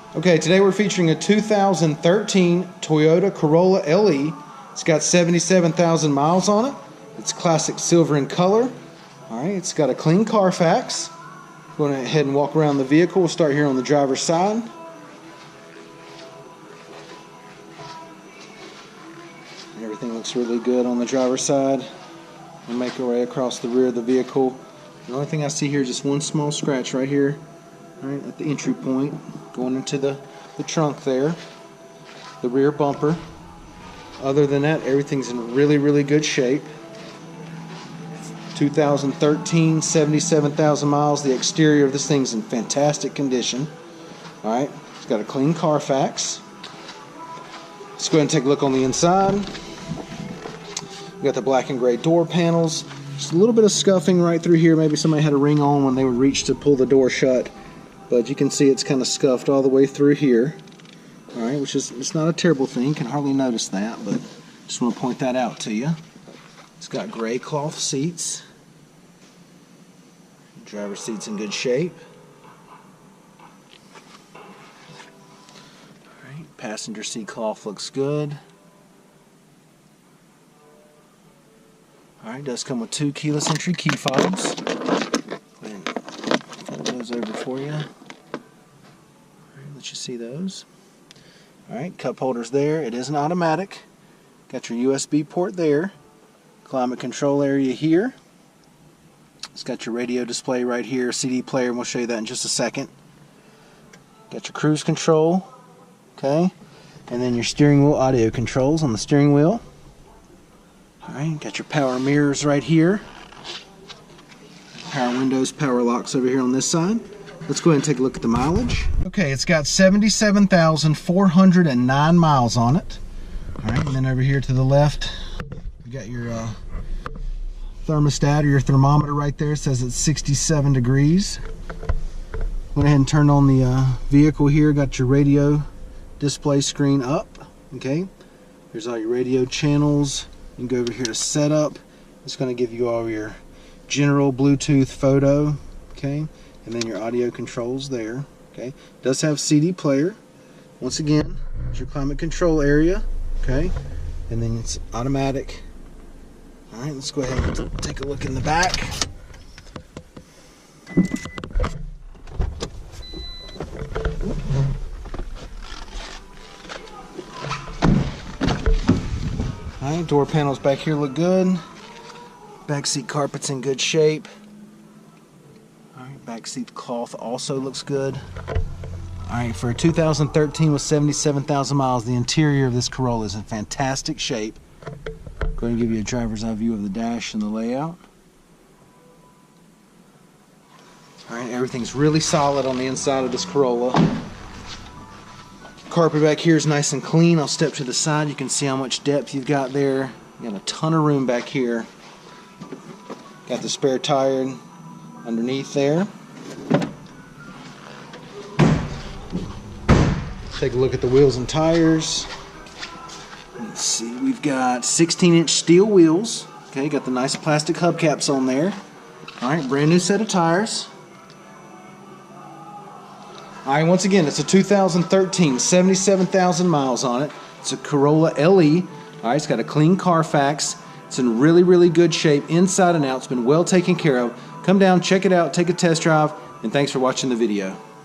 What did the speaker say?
Okay, today we're featuring a 2013 Toyota Corolla LE. It's got 77,000 miles on it. It's classic silver in color. Alright, it's got a clean Carfax. Go ahead and walk around the vehicle. We'll start here on the driver's side. Everything looks really good on the driver's side. We'll make our way across the rear of the vehicle. The only thing I see here is just one small scratch right here. Right at the entry point, going into the trunk there, the rear bumper. Other than that, everything's in really good shape. 2013, 77,000 miles. The exterior of this thing's in fantastic condition. Alright, it's got a clean Carfax. Let's go ahead and take a look on the inside. We got the black and gray door panels. Just a little bit of scuffing right through here. Maybe somebody had a ring on when they would reach to pull the door shut. But you can see it's kind of scuffed all the way through here. Alright, which is, it's not a terrible thing. You can hardly notice that, but just want to point that out to you. It's got gray cloth seats. Driver's seat's in good shape. Alright, passenger seat cloth looks good. Alright, does come with 2 keyless entry key fobs. Over for you. Alright, let you see those. Alright, cup holders there. It is an automatic. Got your USB port there. Climate control area here. It's got your radio display right here, CD player, and we'll show you that in just a second. Got your cruise control. Okay. And then your steering wheel audio controls on the steering wheel. Alright, got your power mirrors right here. Power windows, power locks over here on this side. Let's go ahead and take a look at the mileage. Okay, it's got 77,409 miles on it. Alright, and then over here to the left, you got your thermostat or your thermometer right there. It says it's 67 degrees. Go ahead and turn on the vehicle here. Got your radio display screen up. Okay, there's all your radio channels. You can go over here to setup. It's going to give you all your general Bluetooth photo, okay, and then your audio controls there. Okay, does have CD player. Once again, it's your climate control area, okay, and then it's automatic. All right, let's go ahead and take a look in the back. All right, door panels back here look good. Back seat carpet's in good shape. Alright, back seat cloth also looks good. Alright, for a 2013 with 77,000 miles, the interior of this Corolla is in fantastic shape. Go ahead and give you a driver's eye view of the dash and the layout. Alright, everything's really solid on the inside of this Corolla. Carpet back here is nice and clean. I'll step to the side. You can see how much depth you've got there. You got a ton of room back here. Got the spare tire underneath there. Take a look at the wheels and tires. Let's see, we've got 16-inch steel wheels. Okay, got the nice plastic hubcaps on there. Alright, brand new set of tires. Alright, once again, it's a 2013, 77,000 miles on it. It's a Corolla LE. Alright, it's got a clean Carfax. It's in really good shape inside and out. It's been well taken care of. Come down, check it out, take a test drive, and thanks for watching the video.